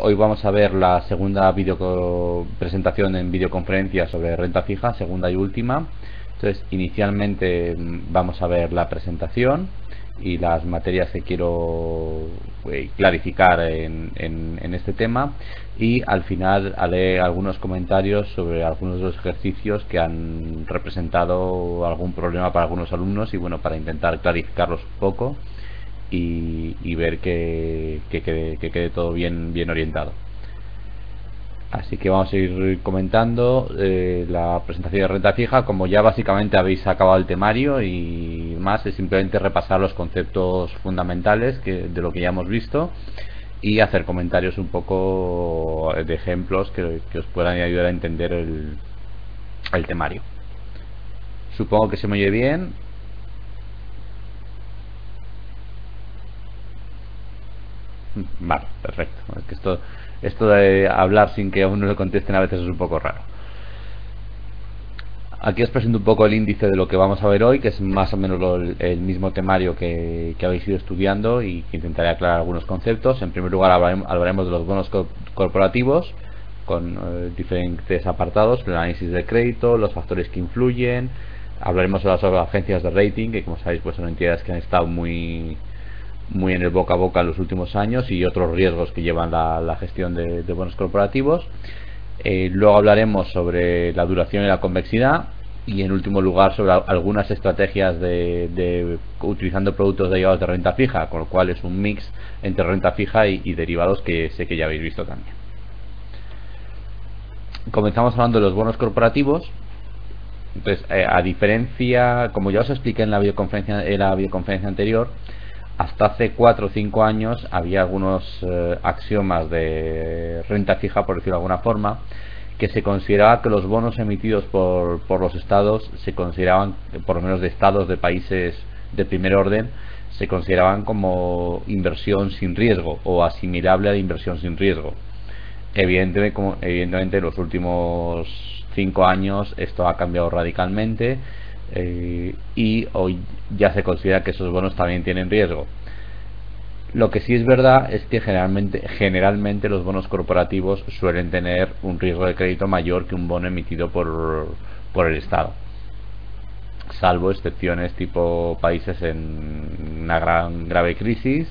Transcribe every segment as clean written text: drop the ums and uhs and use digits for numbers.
Hoy vamos a ver la segunda presentación en videoconferencia sobre renta fija, segunda y última. Entonces, inicialmente vamos a ver la presentación y las materias que quiero clarificar en este tema, y al final haré algunos comentarios sobre algunos de los ejercicios que han representado algún problema para algunos alumnos, y bueno, para intentar clarificarlos un poco y ver que quede todo bien orientado. Así que vamos a ir comentando la presentación de renta fija. Como ya básicamente habéis acabado el temario y más, es simplemente repasar los conceptos fundamentales de lo que ya hemos visto y hacer comentarios un poco de ejemplos que os puedan ayudar a entender el temario. Supongo que se me oye bien. Vale, perfecto. Es que esto de hablar sin que a uno le contesten a veces es un poco raro. Aquí os presento un poco el índice de lo que vamos a ver hoy, que es más o menos el mismo temario que habéis ido estudiando, y que intentaré aclarar algunos conceptos. En primer lugar hablaremos de los bonos corporativos con diferentes apartados: el análisis de crédito, los factores que influyen. Hablaremos de las agencias de rating, que como sabéis pues son entidades que han estado muy en el boca a boca en los últimos años, y otros riesgos que llevan la gestión de bonos corporativos. Luego hablaremos sobre la duración y la convexidad, y en último lugar sobre algunas estrategias de utilizando productos derivados de renta fija, con lo cual es un mix entre renta fija y derivados que sé que ya habéis visto también. Comenzamos hablando de los bonos corporativos. Entonces, a diferencia, como ya os expliqué en la videoconferencia anterior, hasta hace 4 o 5 años había algunos axiomas de renta fija, por decirlo de alguna forma, que se consideraba que los bonos emitidos por los estados se consideraban, por lo menos de estados de países de primer orden, se consideraban como inversión sin riesgo o asimilable a la inversión sin riesgo. Evidentemente en los últimos 5 años esto ha cambiado radicalmente, y hoy ya se considera que esos bonos también tienen riesgo. Lo que sí es verdad es que generalmente los bonos corporativos suelen tener un riesgo de crédito mayor que un bono emitido por el Estado, salvo excepciones tipo países en una grave crisis,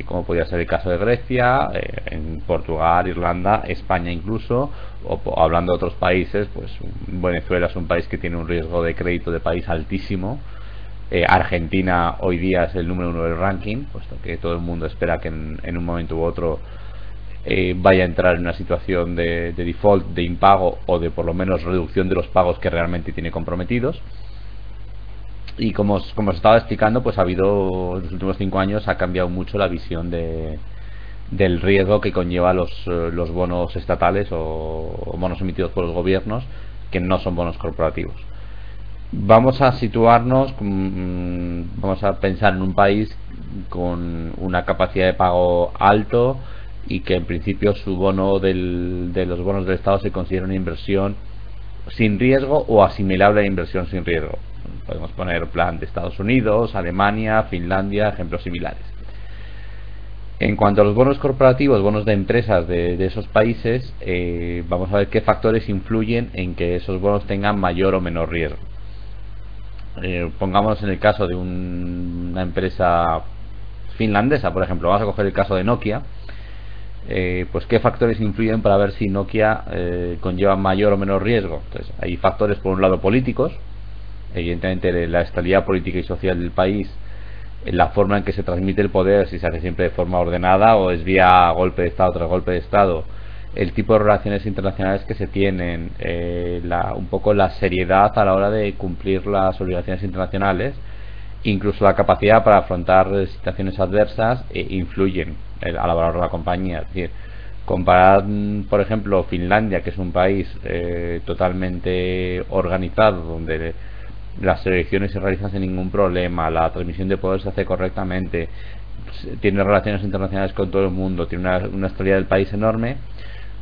como podría ser el caso de Grecia, en Portugal, Irlanda, España incluso, o hablando de otros países, pues Venezuela es un país que tiene un riesgo de crédito de país altísimo. Argentina hoy día es el número 1 del ranking, puesto que todo el mundo espera que en un momento u otro vaya a entrar en una situación de default, de impago, o de por lo menos reducción de los pagos que realmente tiene comprometidos. Y como os estaba explicando, pues ha habido, en los últimos 5 años ha cambiado mucho la visión del riesgo que conlleva los bonos estatales o bonos emitidos por los gobiernos, que no son bonos corporativos. Vamos a situarnos, vamos a pensar en un país con una capacidad de pago alto, y que en principio su bono de los bonos del Estado se considera una inversión sin riesgo o asimilable a inversión sin riesgo. Podemos poner plan de Estados Unidos, Alemania, Finlandia, ejemplos similares. En cuanto a los bonos corporativos, bonos de empresas de esos países, vamos a ver qué factores influyen en que esos bonos tengan mayor o menor riesgo. Pongamos en el caso de una empresa finlandesa, por ejemplo, vamos a coger el caso de Nokia. Pues qué factores influyen para ver si Nokia conlleva mayor o menor riesgo. Entonces, hay factores, por un lado, políticos. Evidentemente, la estabilidad política y social del país, la forma en que se transmite el poder, si se hace siempre de forma ordenada o es vía golpe de Estado tras golpe de Estado, el tipo de relaciones internacionales que se tienen, un poco la seriedad a la hora de cumplir las obligaciones internacionales, incluso la capacidad para afrontar situaciones adversas, influyen a la valor de la compañía. Es decir, comparar, por ejemplo, Finlandia, que es un país totalmente organizado, donde las elecciones se realizan sin ningún problema, la transmisión de poder se hace correctamente, tiene relaciones internacionales con todo el mundo, tiene una estabilidad del país enorme,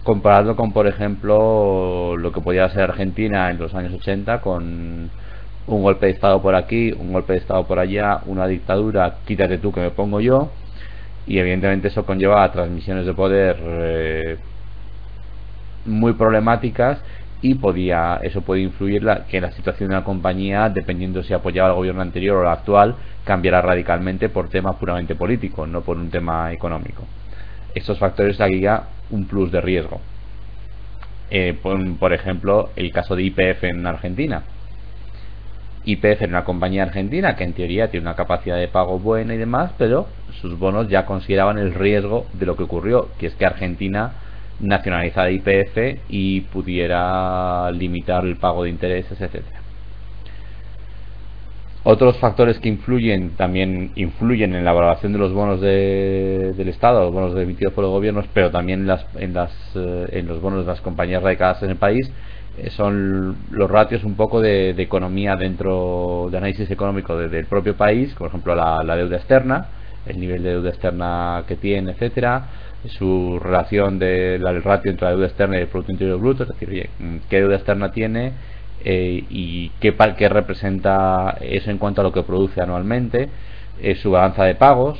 comparado con, por ejemplo, lo que podía ser Argentina en los años 80, con un golpe de Estado por aquí, un golpe de Estado por allá, una dictadura, quítate tú que me pongo yo, y evidentemente eso conlleva a transmisiones de poder muy problemáticas, y eso puede influir que la situación de una compañía, dependiendo si apoyaba al gobierno anterior o al actual, cambiará radicalmente por temas puramente políticos, no por un tema económico. Estos factores darían un plus de riesgo. Por ejemplo, el caso de YPF en Argentina. YPF era una compañía argentina que en teoría tiene una capacidad de pago buena y demás, pero sus bonos ya consideraban el riesgo de lo que ocurrió, que es que Argentina nacionalizara YPF y pudiera limitar el pago de intereses, etcétera. Otros factores que también influyen en la valoración de los bonos del Estado, los bonos emitidos por los gobiernos, pero también en los bonos de las compañías radicadas en el país, son los ratios un poco de economía dentro de análisis económico del propio país, por ejemplo la deuda externa, el nivel de deuda externa que tiene, etcétera, su relación del ratio entre la deuda externa y el Producto Interior Bruto, es decir, oye, qué deuda externa tiene y qué representa eso en cuanto a lo que produce anualmente, su balanza de pagos.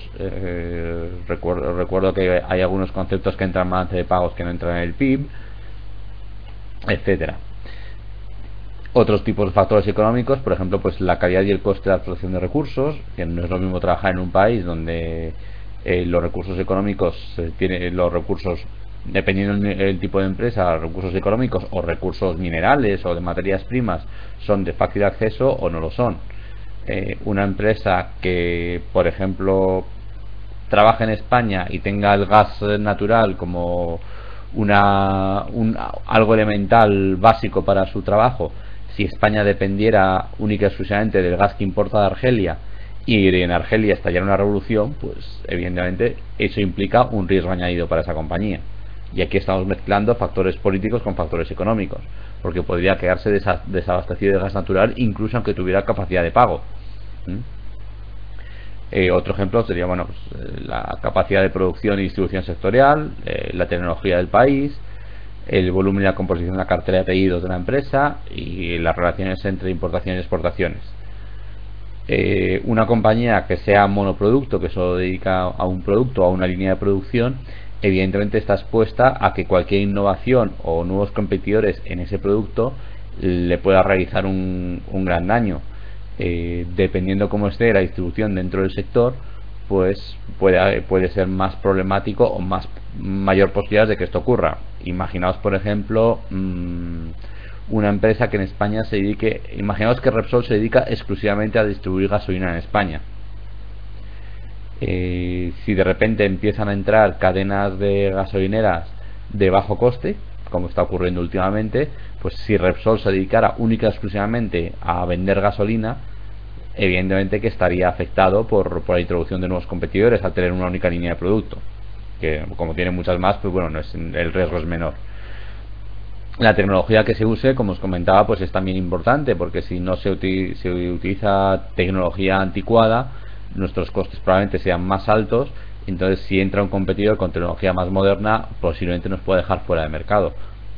Recuerdo que hay algunos conceptos que entran en balanza de pagos que no entran en el PIB, etcétera. Otros tipos de factores económicos, por ejemplo, pues la calidad y el coste de absorción de recursos, que no es lo mismo trabajar en un país donde los recursos económicos los recursos, dependiendo del tipo de empresa, recursos económicos o recursos minerales o de materias primas son de fácil acceso o no lo son. Una empresa que, por ejemplo, trabaje en España y tenga el gas natural como algo elemental básico para su trabajo, si España dependiera única y exclusivamente del gas que importa de Argelia y en Argelia estallara una revolución, pues evidentemente eso implica un riesgo añadido para esa compañía. Y aquí estamos mezclando factores políticos con factores económicos, porque podría quedarse desabastecido de gas natural incluso aunque tuviera capacidad de pago. Otro ejemplo sería la capacidad de producción y distribución sectorial, la tecnología del país, el volumen y la composición de la cartera de apellidos de la empresa y las relaciones entre importaciones y exportaciones. Una compañía que sea monoproducto, que solo dedica a un producto o a una línea de producción, evidentemente está expuesta a que cualquier innovación o nuevos competidores en ese producto le pueda realizar un gran daño. Dependiendo cómo esté la distribución dentro del sector, pues puede ser más problemático o mayor posibilidad de que esto ocurra. Imaginaos, por ejemplo, una empresa que en España imaginaos que Repsol se dedica exclusivamente a distribuir gasolina en España. Si de repente empiezan a entrar cadenas de gasolineras de bajo coste, como está ocurriendo últimamente, pues si Repsol se dedicara única y exclusivamente a vender gasolina, evidentemente que estaría afectado por la introducción de nuevos competidores al tener una única línea de producto, que como tiene muchas más, pues bueno, el riesgo es menor. La tecnología que se use, como os comentaba, pues es también importante, porque si no se utiliza tecnología anticuada, nuestros costes probablemente sean más altos. Entonces, si entra un competidor con tecnología más moderna, posiblemente nos pueda dejar fuera de mercado,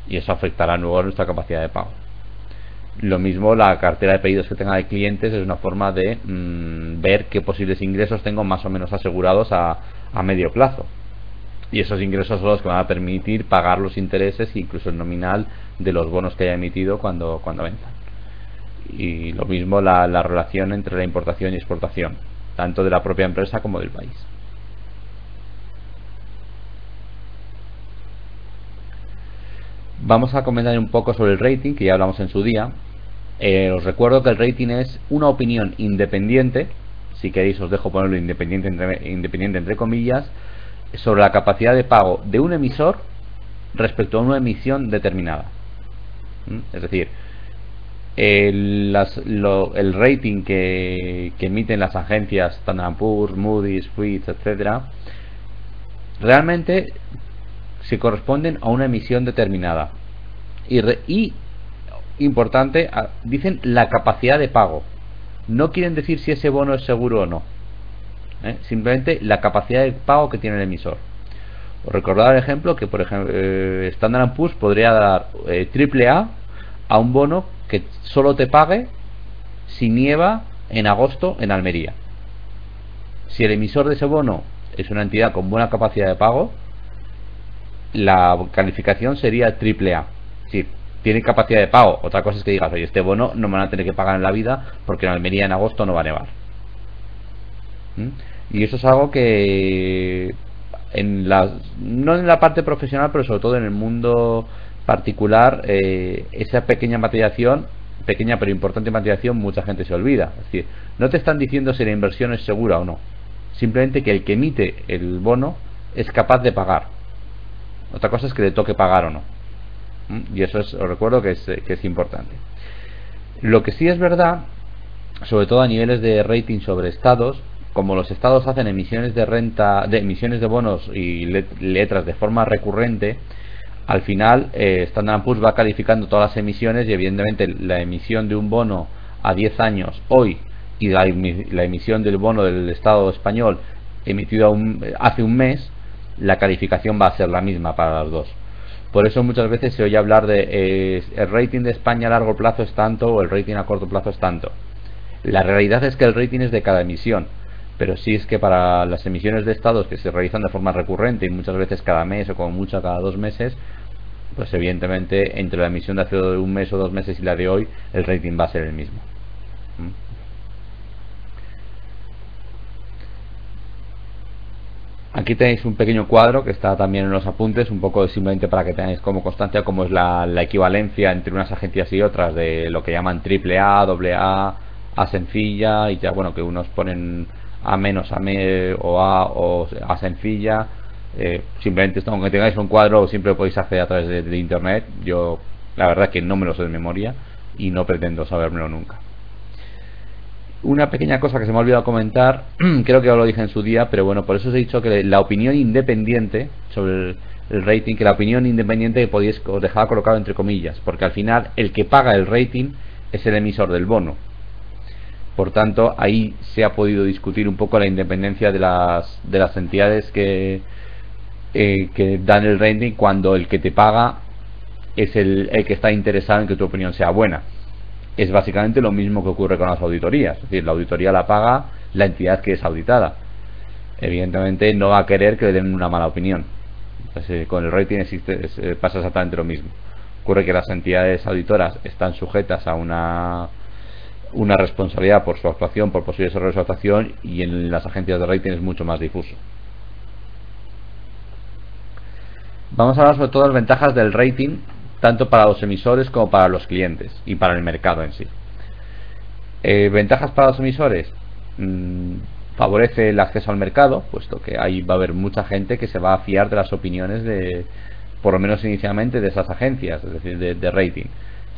y eso afectará luego a nuestra capacidad de pago. Lo mismo, la cartera de pedidos que tenga de clientes es una forma de ver qué posibles ingresos tengo más o menos asegurados a medio plazo, y esos ingresos son los que van a permitir pagar los intereses e incluso el nominal de los bonos que haya emitido cuando venzan. Y lo mismo la relación entre la importación y exportación, tanto de la propia empresa como del país. Vamos a comentar un poco sobre el rating, que ya hablamos en su día. Os recuerdo que el rating es una opinión independiente, si queréis os dejo ponerlo independiente entre comillas, sobre la capacidad de pago de un emisor respecto a una emisión determinada. Es decir, el rating que emiten las agencias Standard & Poor's, Moody's, Fitch, etcétera, realmente se corresponden a una emisión determinada y importante, dicen la capacidad de pago, no quieren decir si ese bono es seguro o no, simplemente la capacidad de pago que tiene el emisor. Os recordad el ejemplo que, por ejemplo, Standard & Poor's podría dar AAA a un bono que solo te pague si nieva en agosto en Almería. Si el emisor de ese bono es una entidad con buena capacidad de pago, la calificación sería triple A. Si tiene capacidad de pago, otra cosa es que digas, oye, este bono no me van a tener que pagar en la vida porque en Almería en agosto no va a nevar. Y eso es algo que no en la parte profesional, pero sobre todo en el mundo particular, esa pequeña materialización, pequeña pero importante materialización, mucha gente se olvida. Es decir, no te están diciendo si la inversión es segura o no, simplemente que el que emite el bono es capaz de pagar. Otra cosa es que le toque pagar o no. Y eso os recuerdo que es importante. Lo que sí es verdad, sobre todo a niveles de rating sobre estados, como los estados hacen emisiones de renta, emisiones de bonos y letras de forma recurrente, al final Standard & Poor's va calificando todas las emisiones y evidentemente la emisión de un bono a 10 años hoy y la emisión del bono del Estado español emitido hace un mes, la calificación va a ser la misma para las dos. Por eso muchas veces se oye hablar de el rating de España a largo plazo es tanto o el rating a corto plazo es tanto. La realidad es que el rating es de cada emisión, pero sí es que para las emisiones de estados que se realizan de forma recurrente y muchas veces cada mes o como mucho cada 2 meses, pues evidentemente entre la emisión de hace un mes o 2 meses y la de hoy el rating va a ser el mismo. Aquí tenéis un pequeño cuadro que está también en los apuntes, un poco simplemente para que tengáis como constancia cómo es la equivalencia entre unas agencias y otras de lo que llaman triple A, doble A sencilla, y ya bueno, que unos ponen A menos, o A sencilla. Simplemente esto, aunque tengáis un cuadro, siempre lo podéis hacer a través de internet. Yo la verdad que no me lo sé de memoria y no pretendo sabérmelo nunca. Una pequeña cosa que se me ha olvidado comentar, creo que ya lo dije en su día, pero bueno, por eso os he dicho que la opinión independiente sobre el rating, que la opinión independiente que podéis, os dejaba colocado entre comillas, porque al final el que paga el rating es el emisor del bono. Por tanto, ahí se ha podido discutir un poco la independencia de las entidades que dan el rating, cuando el que te paga es el que está interesado en que tu opinión sea buena. Es básicamente lo mismo que ocurre con las auditorías, es decir, la auditoría la paga la entidad que es auditada. Evidentemente no va a querer que le den una mala opinión. Entonces, con el rating pasa exactamente lo mismo. Ocurre que las entidades auditoras están sujetas a una responsabilidad por su actuación, por posibles errores de su actuación, y en las agencias de rating es mucho más difuso. Vamos a hablar sobre todo de las ventajas del rating, tanto para los emisores como para los clientes y para el mercado en sí. Ventajas para los emisores: favorece el acceso al mercado, puesto que ahí va a haber mucha gente que se va a fiar de las opiniones por lo menos inicialmente, de esas agencias, es decir, de rating.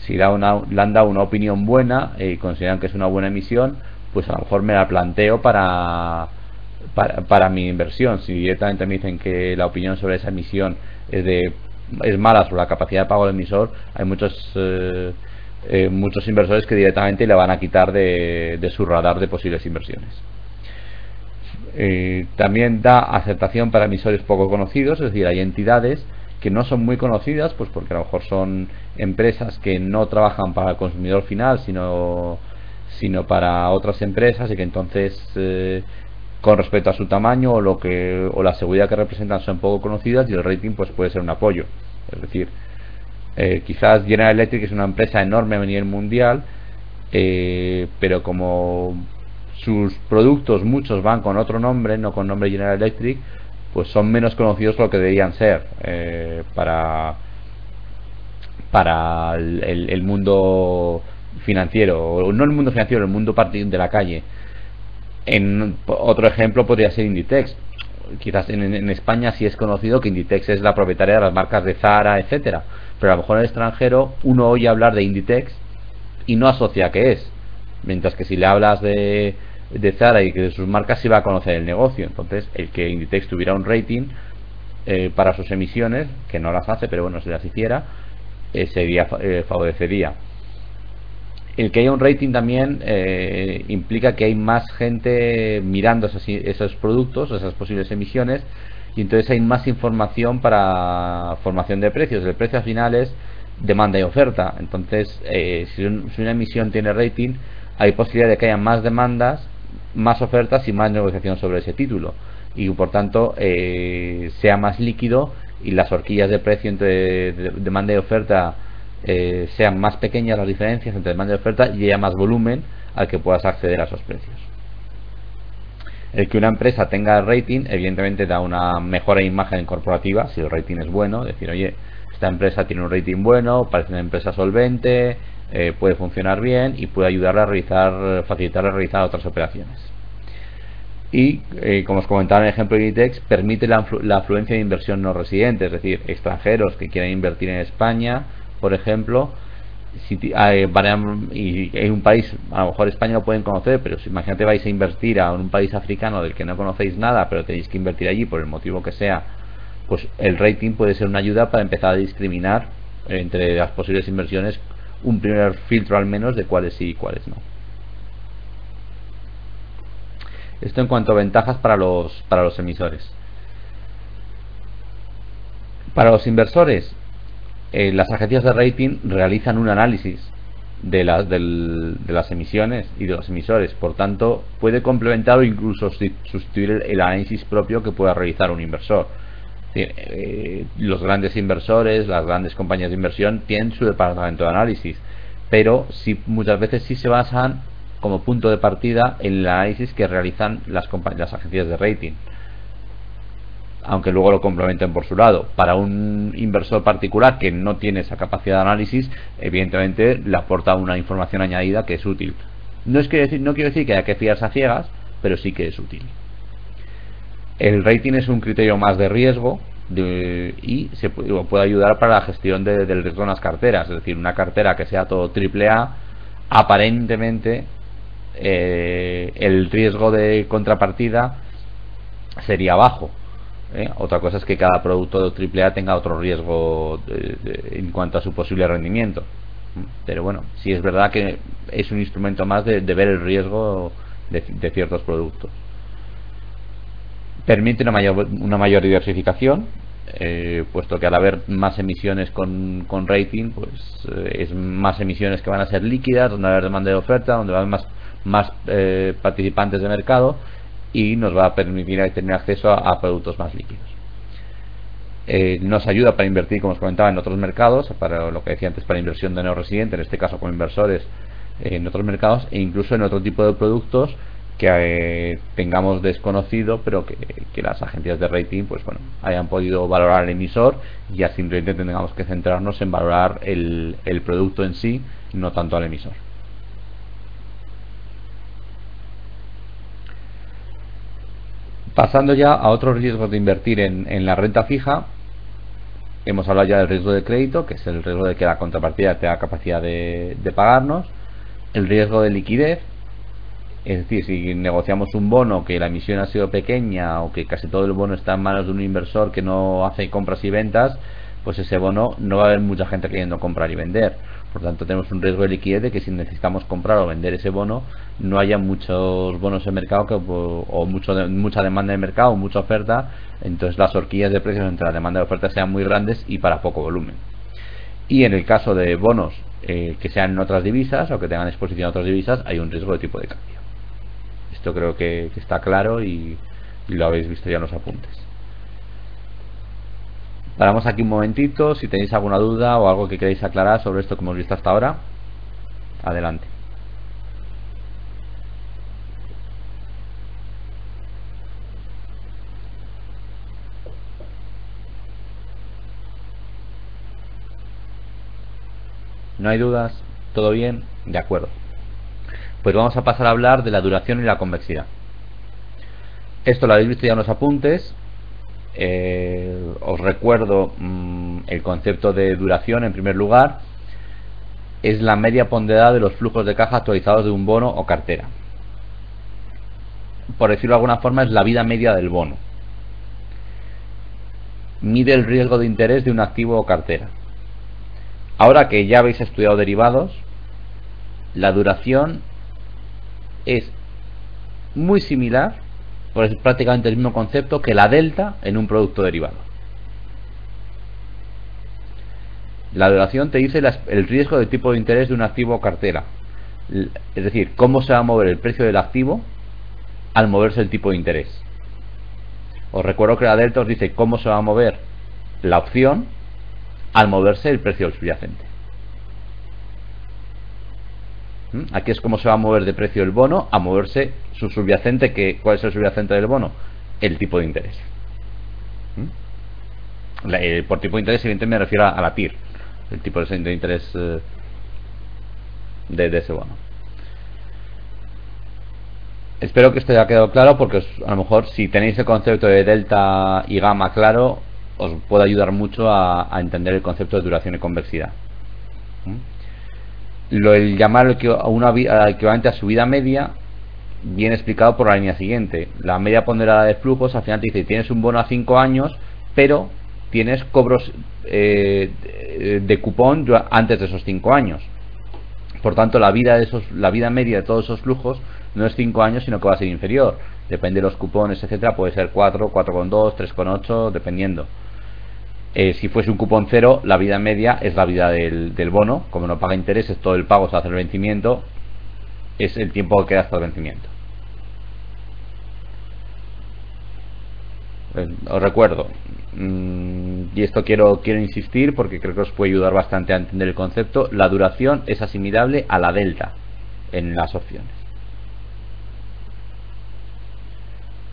Si le han dado una opinión buena y consideran que es una buena emisión, pues a lo mejor me la planteo para mi inversión. Si directamente me dicen que la opinión sobre esa emisión es mala sobre la capacidad de pago del emisor, hay muchos inversores que directamente le van a quitar de su radar de posibles inversiones. También da aceptación para emisores poco conocidos, es decir, hay entidades que no son muy conocidas, pues porque a lo mejor son empresas que no trabajan para el consumidor final, sino para otras empresas, y que entonces con respecto a su tamaño o la seguridad que representan son poco conocidas, y el rating pues puede ser un apoyo. Es decir, quizás General Electric es una empresa enorme a nivel mundial, pero como sus productos muchos van con otro nombre, no con nombre General Electric, pues son menos conocidos de lo que deberían ser para el mundo financiero, o no el mundo financiero, el mundo de la calle. Otro ejemplo podría ser Inditex. Quizás en España sí es conocido que Inditex es la propietaria de las marcas de Zara, etcétera, pero a lo mejor en el extranjero uno oye hablar de Inditex y no asocia qué es, mientras que si le hablas de Zara y que de sus marcas, sí va a conocer el negocio. Entonces, el que Inditex tuviera un rating para sus emisiones, que no las hace, pero bueno, si las hiciera, favorecería. El que haya un rating también implica que hay más gente mirando esos productos, esas posibles emisiones, y entonces hay más información para formación de precios. El precio al final es demanda y oferta. Entonces, si una emisión tiene rating, hay posibilidad de que haya más demandas, más ofertas y más negociación sobre ese título. y por tanto sea más líquido y las horquillas de precio entre demanda y oferta sean más pequeñas, las diferencias entre demanda y oferta, y haya más volumen al que puedas acceder a esos precios. El que una empresa tenga rating evidentemente da una mejor imagen corporativa si el rating es bueno, decir, oye, esta empresa tiene un rating bueno, parece una empresa solvente, puede funcionar bien y puede ayudar a facilitar a realizar otras operaciones. Y como os comentaba en el ejemplo de Inditex, permite la afluencia de inversión no residente, es decir, extranjeros que quieran invertir en España, por ejemplo, y en un país, a lo mejor España lo pueden conocer, pero si imagínate vais a invertir a un país africano del que no conocéis nada, pero tenéis que invertir allí por el motivo que sea, pues el rating puede ser una ayuda para empezar a discriminar entre las posibles inversiones, un primer filtro al menos de cuáles sí y cuáles no. Esto en cuanto a ventajas para los emisores. Para los inversores, las agencias de rating realizan un análisis de las emisiones y de los emisores, por tanto puede complementar o incluso sustituir el análisis propio que pueda realizar un inversor. Los grandes inversores, las grandes compañías de inversión tienen su departamento de análisis, pero muchas veces sí se basan como punto de partida en el análisis que realizan las agencias de rating, aunque luego lo complementen por su lado. Para un inversor particular que no tiene esa capacidad de análisis, evidentemente le aporta una información añadida que es útil. No quiero decir que haya que fiarse a ciegas, pero sí que es útil. El rating es un criterio más de riesgo y puede ayudar para la gestión del riesgo en las carteras, es decir, una cartera que sea todo AAA, aparentemente el riesgo de contrapartida sería bajo. Otra cosa es que cada producto de AAA tenga otro riesgo en cuanto a su posible rendimiento, pero bueno, sí es verdad que es un instrumento más de ver el riesgo de ciertos productos. Permite una mayor diversificación, puesto que al haber más emisiones con rating, pues es más emisiones que van a ser líquidas, donde va a haber demanda y oferta, donde va a haber más participantes de mercado, y nos va a permitir tener acceso a productos más líquidos. Nos ayuda para invertir, como os comentaba, en otros mercados, para lo que decía antes, para inversión de no residente, en este caso como inversores en otros mercados, e incluso en otro tipo de productos que tengamos desconocido, pero que las agencias de rating pues bueno hayan podido valorar al emisor, y ya simplemente tengamos que centrarnos en valorar el producto en sí, no tanto al emisor. Pasando ya a otros riesgos de invertir en la renta fija, hemos hablado ya del riesgo de crédito, que es el riesgo de que la contrapartida tenga capacidad de pagarnos, el riesgo de liquidez. Es decir, si negociamos un bono que la emisión ha sido pequeña o que casi todo el bono está en manos de un inversor que no hace compras y ventas, pues ese bono no va a haber mucha gente queriendo comprar y vender. Por tanto, tenemos un riesgo de liquidez de que si necesitamos comprar o vender ese bono, no haya muchos bonos en mercado o mucha demanda de mercado o mucha oferta. Entonces las horquillas de precios entre la demanda y la oferta sean muy grandes y para poco volumen. Y en el caso de bonos que sean en otras divisas o que tengan exposición a otras divisas, hay un riesgo de tipo de cambio. Esto creo que está claro y lo habéis visto ya en los apuntes. Paramos aquí un momentito. Si tenéis alguna duda o algo que queréis aclarar sobre esto que hemos visto hasta ahora, adelante. ¿No hay dudas? ¿Todo bien? De acuerdo. Pues vamos a pasar a hablar de la duración y la convexidad. Esto lo habéis visto ya en los apuntes. Os recuerdo el concepto de duración. En primer lugar, es la media ponderada de los flujos de caja actualizados de un bono o cartera. Por decirlo de alguna forma, es la vida media del bono. Mide el riesgo de interés de un activo o cartera. Ahora que ya habéis estudiado derivados, la duración es muy similar, pues es prácticamente el mismo concepto que la delta en un producto derivado. La duración te dice el riesgo de tipo de interés de un activo o cartera, es decir, cómo se va a mover el precio del activo al moverse el tipo de interés. Os recuerdo que la delta os dice cómo se va a mover la opción al moverse el precio del subyacente. Aquí es cómo se va a mover de precio el bono a moverse su subyacente. ¿Cuál es el subyacente del bono? El tipo de interés. Por tipo de interés, evidentemente me refiero a la TIR, el tipo de interés de ese bono. Espero que esto haya quedado claro, porque a lo mejor si tenéis el concepto de delta y gamma claro, os puede ayudar mucho a entender el concepto de duración y convexidad. El llamar equivalente a subida media viene explicado por la línea siguiente. La media ponderada de flujos al final te dice: tienes un bono a 5 años, pero tienes cobros de cupón antes de esos 5 años. Por tanto, la vida media de todos esos flujos no es 5 años, sino que va a ser inferior. Depende de los cupones, etcétera. Puede ser 4, 4,2, 3,8, dependiendo. Si fuese un cupón cero, la vida media es la vida del bono. Como no paga intereses, todo el pago se hace el vencimiento, es el tiempo que queda hasta el vencimiento. Os recuerdo, y esto quiero insistir porque creo que os puede ayudar bastante a entender el concepto: la duración es asimilable a la delta en las opciones.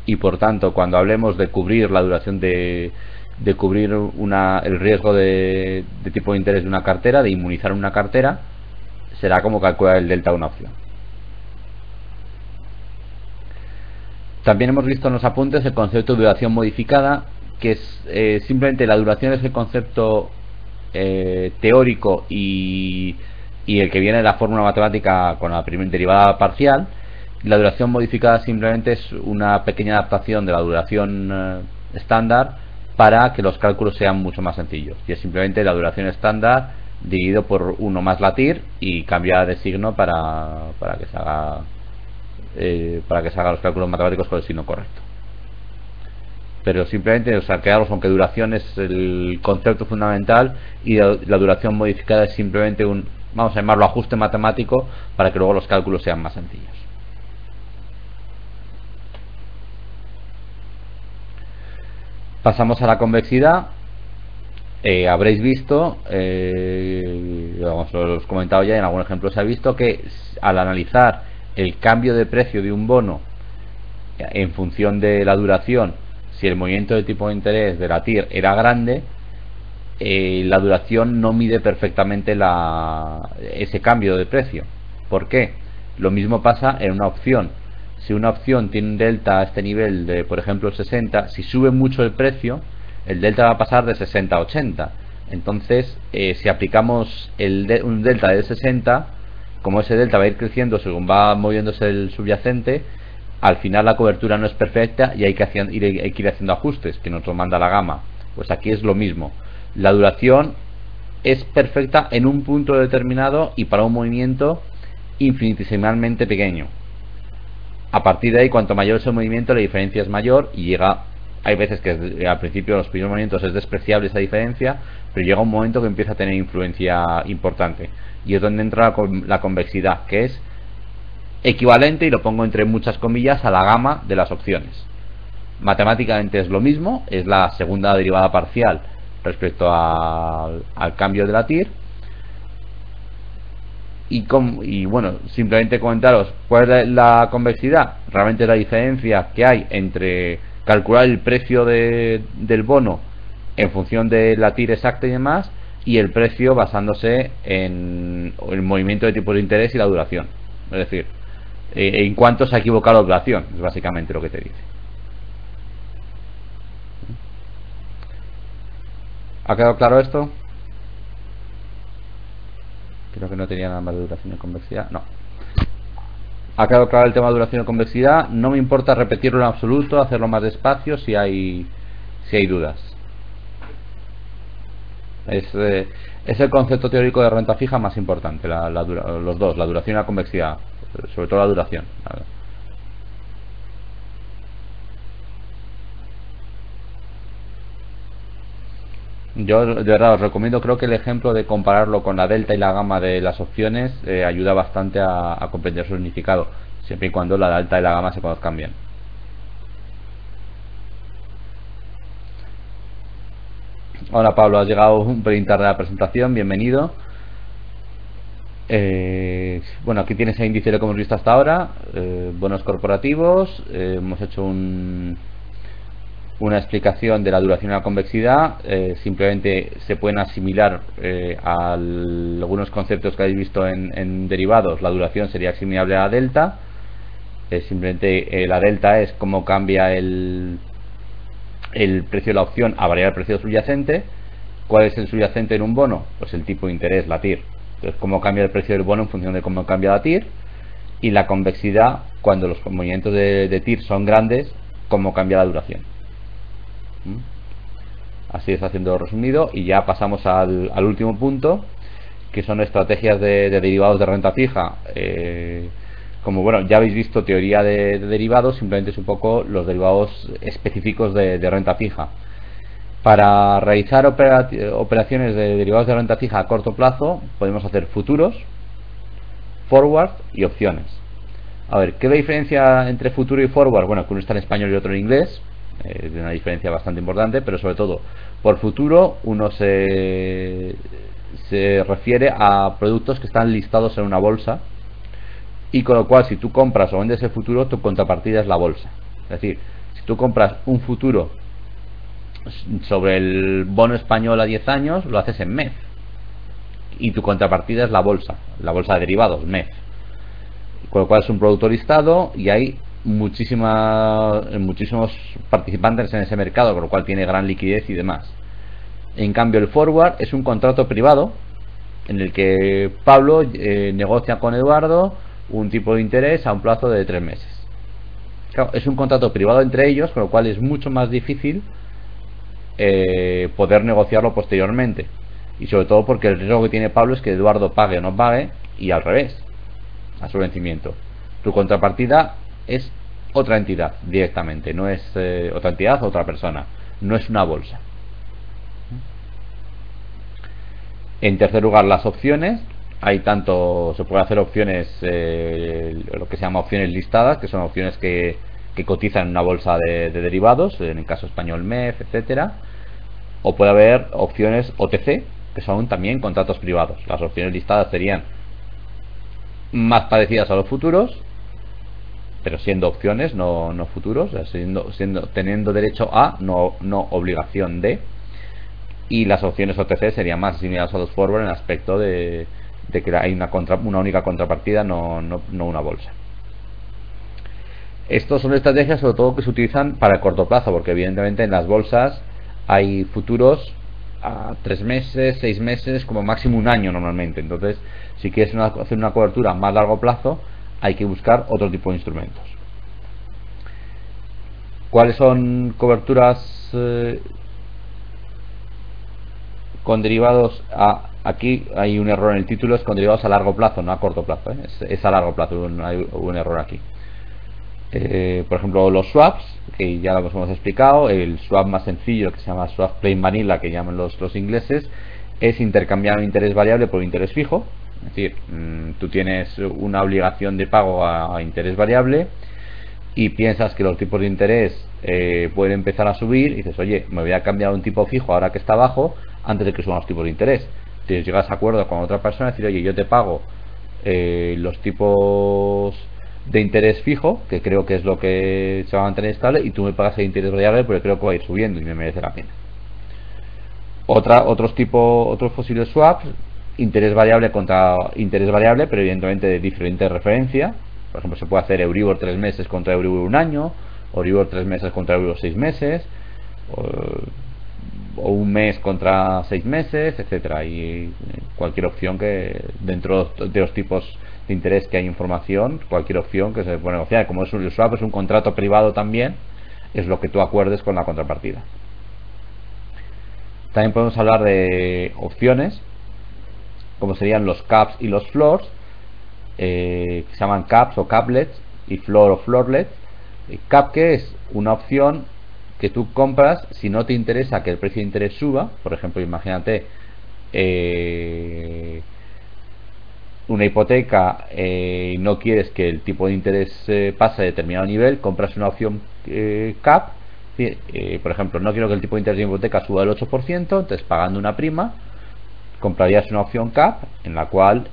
Y por tanto, cuando hablemos de cubrir la duración de cubrir el riesgo de tipo de interés de una cartera, de inmunizar una cartera, será como calcular el delta de una opción. También hemos visto en los apuntes el concepto de duración modificada, que es simplemente la duración es el concepto teórico y el que viene de la fórmula matemática con la primera derivada parcial. La duración modificada simplemente es una pequeña adaptación de la duración estándar para que los cálculos sean mucho más sencillos, y es simplemente la duración estándar dividido por 1 más la TIR y cambiar de signo para que se haga los cálculos matemáticos con el signo correcto. Pero simplemente, quedaros con que duración es el concepto fundamental y la duración modificada es simplemente vamos a llamarlo ajuste matemático para que luego los cálculos sean más sencillos. Pasamos a la convexidad. Habréis visto, lo hemos comentado ya, en algún ejemplo se ha visto que al analizar el cambio de precio de un bono en función de la duración, si el movimiento de tipo de interés de la TIR era grande, la duración no mide perfectamente ese cambio de precio. ¿Por qué? Lo mismo pasa en una opción. Si una opción tiene un delta a este nivel de, por ejemplo, 60, si sube mucho el precio, el delta va a pasar de 60 a 80. Entonces, si aplicamos un delta de 60, como ese delta va a ir creciendo según va moviéndose el subyacente, al final la cobertura no es perfecta y hay que ir haciendo ajustes que nos manda la gama. Pues aquí es lo mismo. La duración es perfecta en un punto determinado y para un movimiento infinitesimalmente pequeño. A partir de ahí, cuanto mayor es el movimiento, la diferencia es mayor y hay veces que al principio, en los primeros movimientos, es despreciable esa diferencia, pero llega un momento que empieza a tener influencia importante, y es donde entra la convexidad, que es equivalente, y lo pongo entre muchas comillas, a la gama de las opciones. Matemáticamente es lo mismo, es la segunda derivada parcial respecto al cambio de la TIR. Y bueno, simplemente comentaros cuál es la convexidad. Realmente es la diferencia que hay entre calcular el precio del bono en función de la TIR exacta y demás, y el precio basándose en el movimiento de tipos de interés y la duración. Es decir, en cuánto se ha equivocado la duración, es básicamente lo que te dice. ¿Ha quedado claro esto? Creo que no tenía nada más de duración y convexidad. No. Ha quedado claro el tema de duración y convexidad. No me importa repetirlo en absoluto, hacerlo más despacio si hay dudas. Es el concepto teórico de renta fija más importante, los dos, la duración y la convexidad, sobre todo la duración. Yo de verdad os recomiendo, creo que el ejemplo de compararlo con la delta y la gamma de las opciones ayuda bastante a comprender su significado, siempre y cuando la delta y la gamma se conozcan bien. Hola Pablo, has llegado un pelín tarde a la presentación, bienvenido. Bueno, aquí tienes el índice de lo que hemos visto hasta ahora, bonos corporativos, hemos hecho una explicación de la duración y la convexidad, simplemente se pueden asimilar a algunos conceptos que habéis visto en derivados. La duración sería asimilable a la delta, simplemente la delta es cómo cambia el precio de la opción a variar el precio subyacente. ¿Cuál es el subyacente en un bono? Pues el tipo de interés, la TIR. Entonces, cómo cambia el precio del bono en función de cómo cambia la TIR. Y la convexidad, cuando los movimientos de TIR son grandes, cómo cambia la duración. Así está haciendo resumido. Y ya pasamos al último punto, que son estrategias de derivados de renta fija. Como bueno, ya habéis visto teoría de derivados, simplemente es un poco los derivados específicos de renta fija. Para realizar operaciones de derivados de renta fija a corto plazo, podemos hacer futuros, forward y opciones. A ver, ¿qué es la diferencia entre futuro y forward? Bueno, que uno está en español y otro en inglés, es una diferencia bastante importante, pero sobre todo, por futuro, uno se refiere a productos que están listados en una bolsa, y con lo cual, si tú compras o vendes el futuro, tu contrapartida es la bolsa. Es decir, si tú compras un futuro sobre el bono español a 10 años, lo haces en MEF, y tu contrapartida es la bolsa de derivados, MEF, con lo cual es un producto listado y hay muchísimos participantes en ese mercado, con lo cual tiene gran liquidez y demás. En cambio, el forward es un contrato privado en el que Pablo negocia con Eduardo un tipo de interés a un plazo de 3 meses. Claro, es un contrato privado entre ellos, con lo cual es mucho más difícil poder negociarlo posteriormente, y sobre todo porque el riesgo que tiene Pablo es que Eduardo pague o no pague, y al revés, a su vencimiento. Tu contrapartida es otra entidad directamente, no es otra entidad o otra persona, no es una bolsa. En tercer lugar, las opciones. Hay tanto, se puede hacer opciones, lo que se llama opciones listadas, que son opciones que cotizan en una bolsa de derivados, en el caso español MEF, etcétera. O puede haber opciones OTC, que son también contratos privados. Las opciones listadas serían más parecidas a los futuros, pero siendo opciones, no futuros, teniendo derecho a, no obligación de. Y las opciones OTC serían más similares a los forward en el aspecto de que hay una única contrapartida, no una bolsa. Estos son estrategias sobre todo que se utilizan para el corto plazo, porque evidentemente en las bolsas hay futuros a 3 meses, 6 meses, como máximo un año normalmente. Entonces, si quieres hacer una cobertura a más largo plazo, hay que buscar otro tipo de instrumentos. ¿Cuáles son coberturas con derivados aquí hay un error en el título, es con derivados a largo plazo, no a corto plazo, es a largo plazo, hay un error aquí. Por ejemplo, los swaps, que ya los hemos explicado. El swap más sencillo, que se llama swap plain vanilla, que llaman los ingleses, es intercambiar un interés variable por un interés fijo. Es decir, tú tienes una obligación de pago a interés variable y piensas que los tipos de interés pueden empezar a subir, y dices, oye, me voy a cambiar a un tipo fijo ahora que está bajo, antes de que suban los tipos de interés. Entonces llegas a acuerdo con otra persona y decir, oye, yo te pago los tipos de interés fijo, que creo que es lo que se va a mantener estable, y tú me pagas el interés variable porque creo que va a ir subiendo y me merece la pena. Otros posibles swaps, interés variable contra interés variable, pero evidentemente de diferente referencia. Por ejemplo, se puede hacer Euribor 3 meses contra Euribor 1 año, Euribor 3 meses contra Euribor 6 meses, o un mes contra 6 meses, etcétera. Y cualquier opción que dentro de los tipos de interés que hay información, cualquier opción que se puede negociar. Como el swap es un contrato privado también, es lo que tú acuerdes con la contrapartida. También podemos hablar de opciones, como serían los caps y los floors, que se llaman caps o caplets, y floor o floorlets. Cap, que es una opción que tú compras si no te interesa que el precio de interés suba. Por ejemplo, imagínate una hipoteca y no quieres que el tipo de interés pase a determinado nivel, compras una opción cap Sí, por ejemplo, no quiero que el tipo de interés de mi hipoteca suba del 8%, entonces pagando una prima comprarías una opción CAP en la cual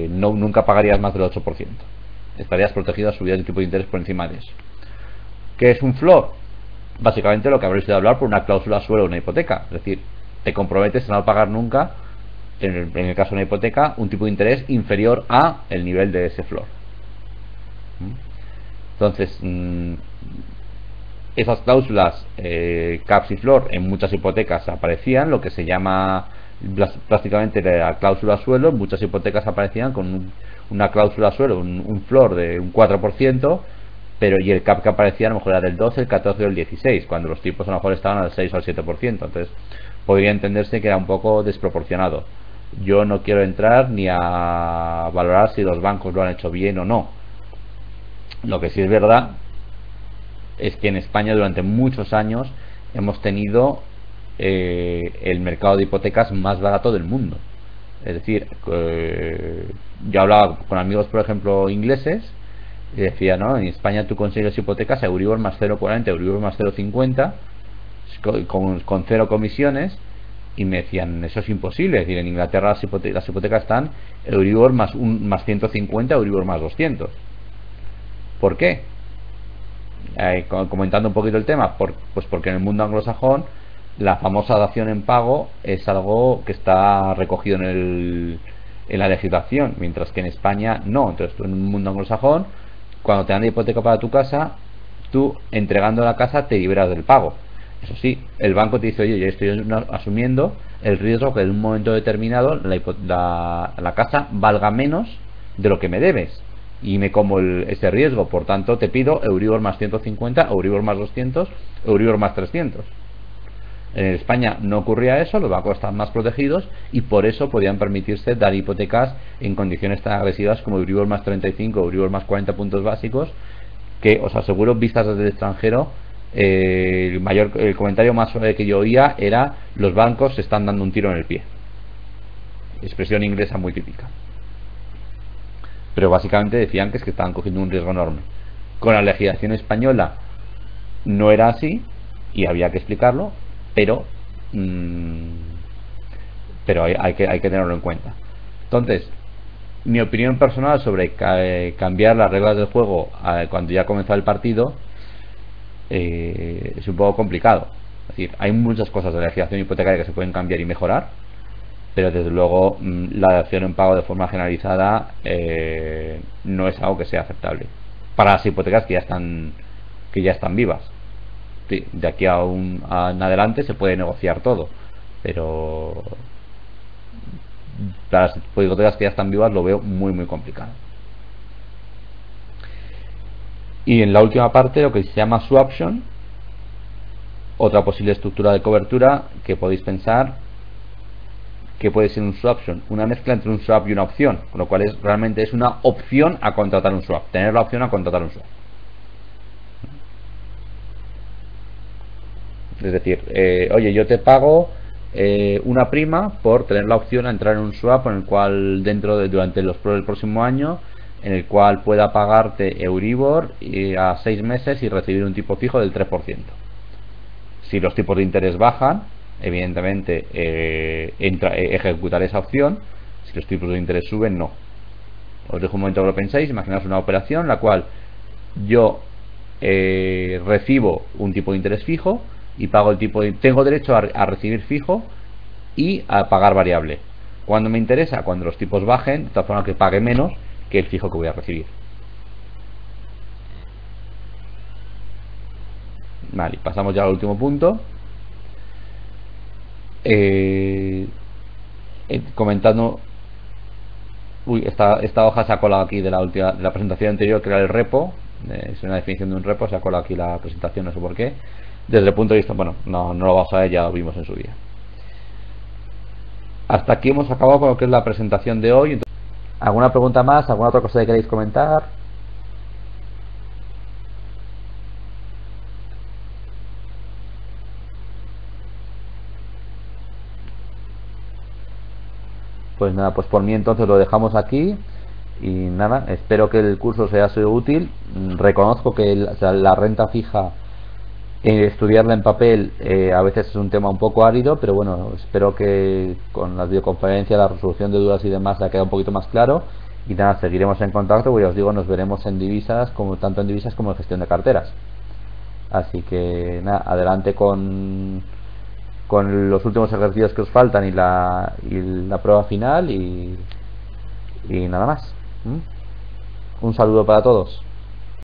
nunca pagarías más del 8%. Estarías protegido a subir el tipo de interés por encima de eso. ¿Qué es un floor? Básicamente lo que habréis oído hablar por una cláusula suelo de una hipoteca. Es decir, te comprometes a no pagar nunca, en el caso de una hipoteca, un tipo de interés inferior a el nivel de ese floor. Entonces, esas cláusulas caps y floor en muchas hipotecas aparecían, lo que se llama prácticamente la cláusula suelo. En muchas hipotecas aparecían con una cláusula suelo, un floor de un 4%, pero y el cap que aparecía a lo mejor era del 12, el 14 o el 16, cuando los tipos a lo mejor estaban al 6 o al 7%. Entonces podría entenderse que era un poco desproporcionado. Yo no quiero entrar ni a valorar si los bancos lo han hecho bien o no. Lo que sí es verdad es que en España durante muchos años hemos tenido el mercado de hipotecas más barato del mundo. Es decir, yo hablaba con amigos, por ejemplo, ingleses, y decía, ¿no? En España tú consigues hipotecas a Euribor más 0,40, Euribor más 0,50, con cero comisiones, y me decían, eso es imposible. Es decir, en Inglaterra las hipotecas están Euribor más 150, Euribor más 200. ¿Por qué? Comentando un poquito el tema, pues porque en el mundo anglosajón la famosa dación en pago es algo que está recogido en la legislación, mientras que en España no. Entonces tú en un mundo anglosajón, cuando te dan la hipoteca para tu casa, tú entregando la casa te liberas del pago. Eso sí, el banco te dice, oye, yo estoy asumiendo el riesgo que en un momento determinado la casa valga menos de lo que me debes, y me como ese riesgo. Por tanto, te pido Euribor más 150, Euribor más 200, Euribor más 300. En España no ocurría eso, los bancos están más protegidos y por eso podían permitirse dar hipotecas en condiciones tan agresivas como Euribor más 35, Euribor más 40 puntos básicos, que os aseguro, vistas desde el extranjero, el comentario más suave que yo oía era: los bancos se están dando un tiro en el pie. Expresión inglesa muy típica. Pero básicamente decían que es que estaban cogiendo un riesgo enorme. Con la legislación española no era así y había que explicarlo, pero hay que tenerlo en cuenta. Entonces, mi opinión personal sobre cambiar las reglas del juego cuando ya comenzó el partido es un poco complicado. Es decir, hay muchas cosas de la legislación hipotecaria que se pueden cambiar y mejorar, pero desde luego la dación en pago de forma generalizada no es algo que sea aceptable para las hipotecas que ya están vivas. Sí, de aquí en adelante se puede negociar todo, pero para las hipotecas que ya están vivas lo veo muy muy complicado. Y en la última parte, lo que se llama swaption, otra posible estructura de cobertura que podéis pensar que puede ser un swaption, una mezcla entre un swap y una opción, con lo cual realmente es una opción a contratar un swap, tener la opción a contratar un swap. Es decir, oye, yo te pago una prima por tener la opción a entrar en un swap en el cual durante el próximo año, en el cual pueda pagarte Euribor a 6 meses y recibir un tipo fijo del 3%. Si los tipos de interés bajan, evidentemente ejecutar esa opción. Si los tipos de interés suben, no. Os dejo un momento que lo penséis. Imaginaos una operación en la cual yo recibo un tipo de interés fijo y pago tengo derecho a recibir fijo y a pagar variable. Cuando me interesa, cuando los tipos bajen, de tal forma que pague menos que el fijo que voy a recibir. Vale, pasamos ya al último punto. Comentando, esta hoja se ha colado aquí de la presentación anterior, que era el repo. Es una definición de un repo, se ha colado aquí la presentación, no sé por qué. Desde el punto de vista, bueno, no lo vamos a ver, ya lo vimos en su día. Hasta aquí hemos acabado con lo que es la presentación de hoy. ¿Alguna pregunta más? ¿Alguna otra cosa que queréis comentar? Pues nada, pues por mí entonces lo dejamos aquí. Y nada, espero que el curso os haya sido útil. Reconozco que la renta fija Estudiarla en papel a veces es un tema un poco árido, pero bueno, espero que con las videoconferencias, la resolución de dudas y demás la quede un poquito más claro. Y nada, seguiremos en contacto, pues ya os digo, nos veremos en divisas, como tanto en divisas como en gestión de carteras. Así que nada, adelante con los últimos ejercicios que os faltan y la prueba final y nada más. ¿Mm? Un saludo para todos.